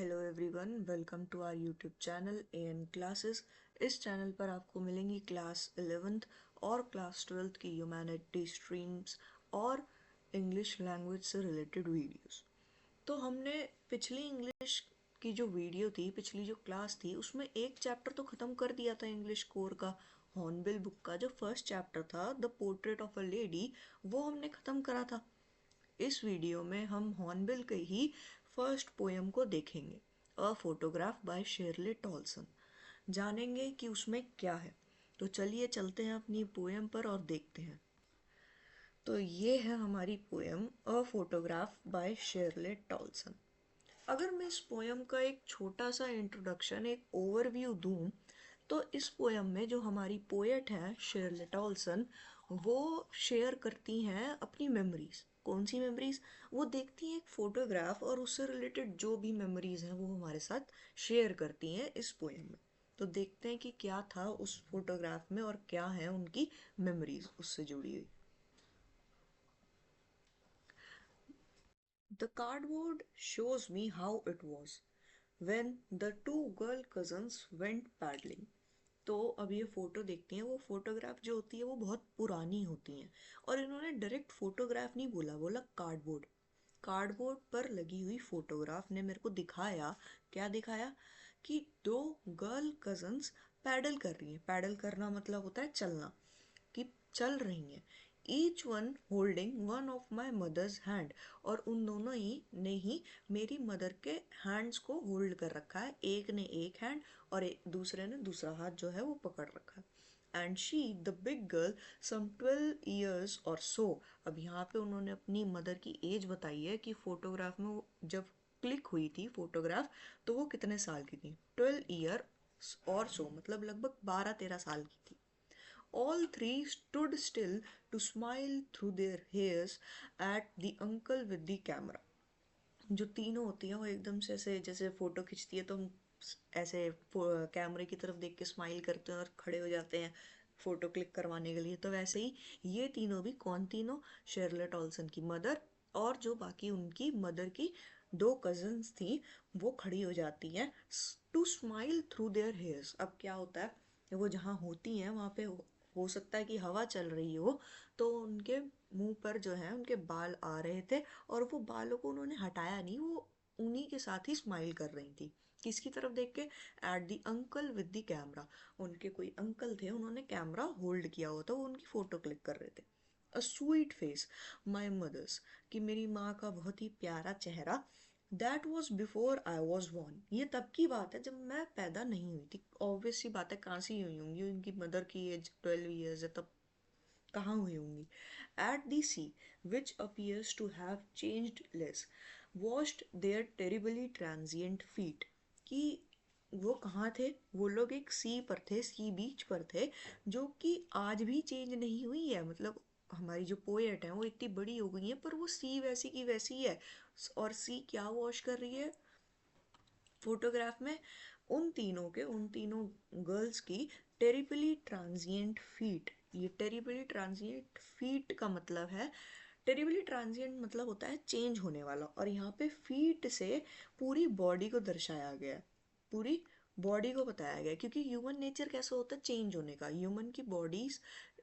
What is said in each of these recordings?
Hello everyone, welcome to our YouTube channel AN classes. इस channel पर आपको मिलेंगी क्लास 11th और क्लास 12th की ह्यूमैनिटी स्ट्रीम्स और इंग्लिश लैंग्वेज से रिलेटेड वीडियोस। तो हमने पिछली इंग्लिश की जो वीडियो थी, पिछली जो क्लास थी, उसमें एक चैप्टर तो ख़त्म कर दिया था इंग्लिश कोर का। हॉर्नबिल बुक का जो फर्स्ट चैप्टर था, the portrait of a lady, वो हमने ख़त्म करा था। इस वीडियो में हम हॉर्नबिल के ही फर्स्ट पोएम को देखेंगे, अ फोटोग्राफ बाय शेरले टॉल्सन। जानेंगे कि उसमें क्या है। तो चलिए चलते हैं अपनी पोएम पर और देखते हैं। तो ये है हमारी poem a photograph by Shirley Toulson. अगर मैं इस पोएम का एक छोटा सा इंट्रोडक्शन, एक ओवरव्यू दूं, तो इस पोएम में जो हमारी पोएट है शेरले टॉल्सन, वो शेयर करती हैं अपनी मेमोरीज। कौन सी मेमोरीज? वो देखती हैं एक फोटोग्राफ और उससे रिलेटेड जो भी मेमोरीज हैं वो हमारे साथ शेयर करती हैं इस पोएम में। तो देखते हैं कि क्या था उस फोटोग्राफ में और क्या है उनकी मेमोरीज उससे जुड़ी हुई। The cardboard shows me how it was when the two girl cousins went paddling. तो अब ये फ़ोटो देखती हैं, वो फोटोग्राफ जो होती है वो बहुत पुरानी होती हैं, और इन्होंने डायरेक्ट फोटोग्राफ नहीं बोला, बोला कार्डबोर्ड। कार्डबोर्ड पर लगी हुई फोटोग्राफ ने मेरे को दिखाया, क्या दिखाया, कि दो गर्ल कजन्स पैडल कर रही हैं। पैडल करना मतलब होता है चलना, कि चल रही हैं। Each one holding one of my mother's hand, और उन दोनों ही ने ही मेरी मदर के हैंड्स को होल्ड कर रखा है। एक ने एक हैंड और दूसरे ने दूसरा हाथ जो है वो पकड़ रखा है। And she the big girl some 12 years or so. अब यहाँ पे उन्होंने अपनी मदर की एज बताई है कि फोटोग्राफ में जब क्लिक हुई थी फोटोग्राफ तो वो कितने साल की थी। 12 ईयर और सो मतलब लगभग 12-13 साल की थी। All three stood still to smile through their hairs at the uncle with the camera. जो तीनों होती हैं वो एकदम से ऐसे, जैसे फोटो खिंचती है तो हम ऐसे कैमरे की तरफ देख के स्माइल करते हैं और खड़े हो जाते हैं फोटो क्लिक करवाने के लिए। तो वैसे ही ये तीनों भी, कौन तीनों? शेरलेट ऑल्सन की मदर और जो बाकी उनकी मदर की दो कजन्स थी, वो खड़ी हो जाती हैं to smile through their hairs. अब क्या होता है, वो जहाँ होती हैं वहाँ पे हो सकता है कि हवा चल रही हो, तो उनके मुंह पर जो है उनके बाल आ रहे थे, और वो बालों को उन्होंने हटाया नहीं, वो उन्हीं के साथ ही स्माइल कर रही थी। किसकी तरफ देख के? At the uncle with the camera. उनके कोई अंकल थे, उन्होंने कैमरा होल्ड किया हुआ था, वो उनकी फोटो क्लिक कर रहे थे। A sweet face my mother's, कि मेरी माँ का बहुत ही प्यारा चेहरा। That was before I was born, ये तब की बात है जब मैं पैदा नहीं हुई थी। ऑब्वियस सी बात है, कहाँ से हुई होंगी, उनकी मदर की एज 12 ईयर्स है, तब कहाँ हुई होंगी। At the sea which appears to have changed less, washed their terribly transient feet, कि वो कहाँ थे? वो लोग एक सी पर थे, सी बीच पर थे, जो कि आज भी चेंज नहीं हुई है। मतलब हमारी जो पोएट है वो इतनी बड़ी हो गई है पर वो सी वैसी की वैसी है। और सी क्या वॉश कर रही है फोटोग्राफ में? उन तीनों गर्ल्स की टेरिबली ट्रांजिएंट फीट। ये टेरिबली ट्रांजिएंट फीट का मतलब है, टेरिबली ट्रांजिएंट मतलब होता है चेंज होने वाला, और यहाँ पे फीट से पूरी बॉडी को दर्शाया गया है, पूरी बॉडी को बताया गया है। क्योंकि ह्यूमन नेचर कैसा होता है चेंज होने का, ह्यूमन की बॉडीज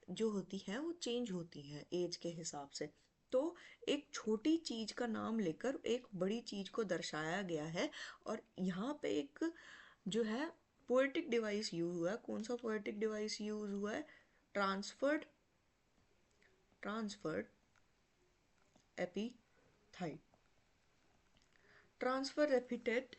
जो होती हैं वो चेंज होती हैं एज के हिसाब से। तो एक छोटी चीज का नाम लेकर एक बड़ी चीज को दर्शाया गया है। और यहाँ पे एक जो है पोएटिक डिवाइस यूज हुआ है। कौन सा पोएटिक डिवाइस यूज हुआ है? Transferred transferred epithet. Transfer epithet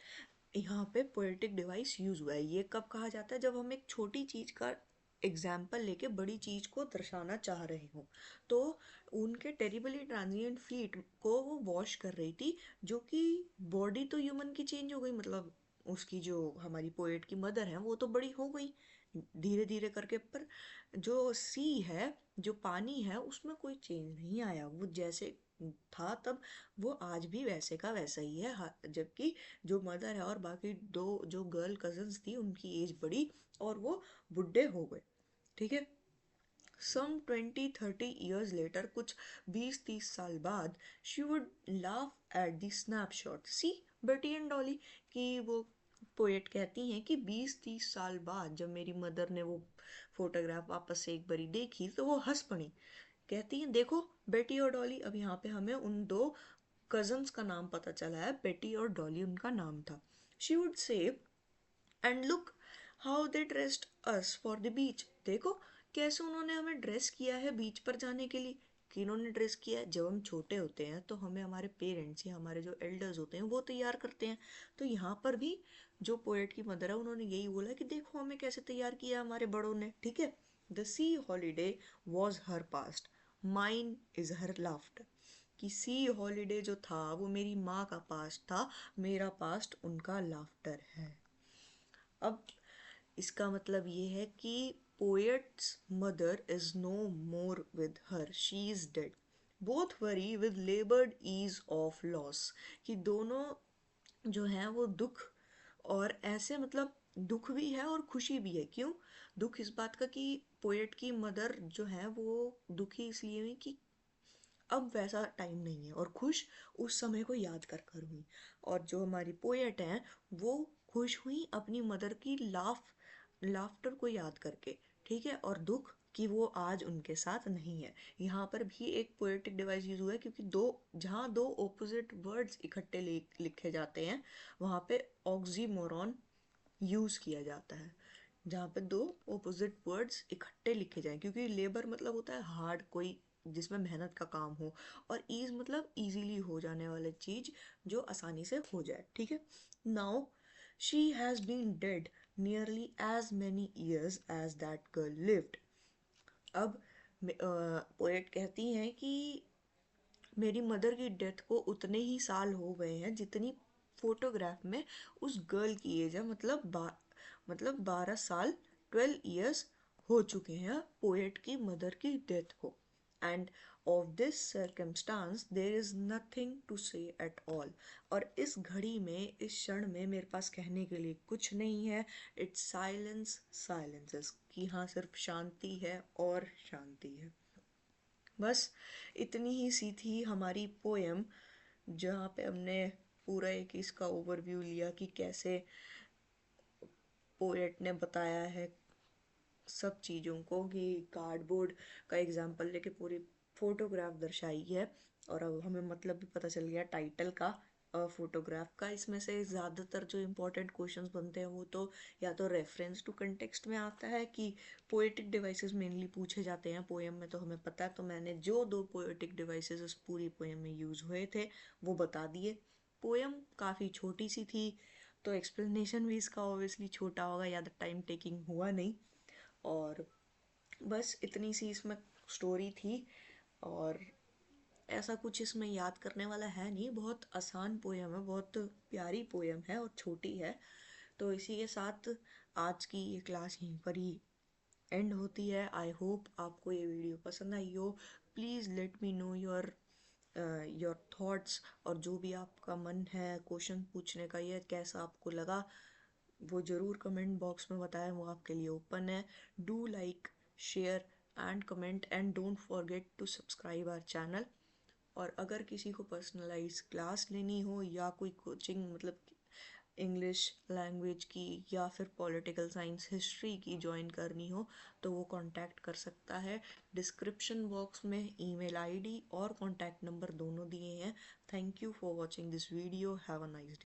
यहाँ पे पोएटिक डिवाइस यूज हुआ है। ये कब कहा जाता है? जब हम एक छोटी चीज का एग्जाम्पल लेके बड़ी चीज को दर्शाना चाह रहे हो। तो उनके टेरिबली ट्रांजिएंट फीट को वो वॉश कर रही थी, जो कि बॉडी तो ह्यूमन की चेंज हो गई, मतलब उसकी जो हमारी पोएट की मदर है वो तो बड़ी हो गई धीरे धीरे करके, पर जो सी है, जो पानी है, उसमें कोई चेंज नहीं आया। वो जैसे था तब, वो आज भी वैसे का वैसा ही है। जबकि जो मदर है और बाकी दो जो गर्ल कजन्स थी उनकी एज बढ़ी और वो बुढ़े हो गए। ठीक है। सम 20-30 ईयर्स लेटर, कुछ 20-30 साल बाद, she would laugh at the snapshot. See, Betty and Dolly कि वो पोएट कहती हैं कि 20-30 साल बाद जब मेरी मदर ने वो फोटोग्राफ वापस से एक बारी देखी तो वो हंस पड़ी। कहती हैं देखो बेटी और डॉली। अब यहाँ पे हमें उन दो कजन्स का नाम पता चला है, बेटी और डॉली उनका नाम था। She would say and look how they dressed us for the beach. देखो कैसे उन्होंने हमें ड्रेस किया है बीच पर जाने के लिए। किन्होंने ड्रेस किया है? जब हम छोटे होते हैं तो हमें हमारे पेरेंट्स या हमारे जो एल्डर्स होते हैं वो तैयार करते हैं। तो यहाँ पर भी जो पोएट की मदर है उन्होंने यही बोला कि देखो हमें कैसे तैयार किया हमारे बड़ों ने, ठीक है। The C holiday was her past, mine is her laughter. कि सी हॉलीडे जो था वो मेरी माँ का पास्ट था, मेरा पास्ट उनका लाफ्टर है। अब इसका मतलब ये है कि poet's mother is no more with her, she is dead. Both wry with laboured ease of loss. कि दोनों जो हैं वो दुख और ऐसे मतलब दुख भी है और खुशी भी है। क्यों दुख? इस बात का कि पोएट की मदर जो है वो दुखी इसलिए हुई कि अब वैसा टाइम नहीं है, और खुश उस समय को याद कर कर हुई। और जो हमारी पोएट हैं वो खुश हुई अपनी मदर की लाफ्टर को याद करके, ठीक है। और दुख कि वो आज उनके साथ नहीं है। यहाँ पर भी एक पोएटिक डिवाइस यूज हुआ है क्योंकि जहाँ दो ऑपोजिट वर्ड्स इकट्ठे लिखे जाते हैं वहाँ पे ऑक्सीमोरॉन यूज किया जाता है। जहाँ पे दो ऑपोजिट वर्ड्स इकट्ठे लिखे जाएं, क्योंकि लेबर मतलब होता है हार्ड, कोई जिसमें मेहनत का काम हो, और ईज मतलब इजीली हो जाने वाली चीज जो आसानी से हो जाए, ठीक है। Now she has been dead nearly as many years as that girl lived. अब पोएट कहती हैं कि मेरी मदर की डेथ को उतने ही साल हो गए हैं जितनी फोटोग्राफ में उस गर्ल की एज है। मतलब 12 साल, 12 ईयर्स हो चुके हैं पोएट की मदर की डेथ को। And of this circumstance there is nothing to say at all. और इस घड़ी में, इस क्षण में मेरे पास कहने के लिए कुछ नहीं है। इट्स साइलेंस साइलेंसेस, कि हाँ सिर्फ शांति है और शांति है। बस इतनी ही सी थी हमारी पोएम, जहाँ पे हमने पूरा एक इसका ओवरव्यू लिया कि कैसे पोएट ने बताया है सब चीज़ों को, कि कार्डबोर्ड का एग्जाम्पल लेके पूरी फोटोग्राफ दर्शाई है। और अब हमें मतलब भी पता चल गया टाइटल का, फोटोग्राफ का। इसमें से ज़्यादातर जो इम्पोर्टेंट क्वेश्चंस बनते हैं वो तो या तो रेफरेंस टू कंटेक्स्ट में आता है कि पोएटिक डिवाइसेस मेनली पूछे जाते हैं पोएम में, तो हमें पता है। तो मैंने जो दो पोएटिक डिवाइसेस उस पूरी पोएम में यूज़ हुए थे वो बता दिए। पोएम काफ़ी छोटी सी थी तो एक्सप्लेनेशन भी इसका ऑब्वियसली छोटा होगा, ज़्यादा टाइम टेकिंग हुआ नहीं। और बस इतनी सी इसमें स्टोरी थी, और ऐसा कुछ इसमें याद करने वाला है नहीं। बहुत आसान पोयम है, बहुत प्यारी पोयम है और छोटी है। तो इसी के साथ आज की ये क्लास यहीं पर ही एंड होती है। आई होप आपको ये वीडियो पसंद आई हो। Please let me know your thoughts, और जो भी आपका मन है क्वेश्चन पूछने का, ये कैसा आपको लगा वो ज़रूर कमेंट बॉक्स में बताएं, वो आपके लिए ओपन है। Do like, share and comment, and don't forget to subscribe our channel. और अगर किसी को पर्सनलाइज क्लास लेनी हो या कोई कोचिंग मतलब इंग्लिश लैंग्वेज की या फिर पॉलिटिकल साइंस हिस्ट्री की ज्वाइन करनी हो तो वो कांटेक्ट कर सकता है। डिस्क्रिप्शन बॉक्स में ईमेल आईडी और कांटेक्ट नंबर दोनों दिए हैं। Thank you for watching this video. Have a nice day.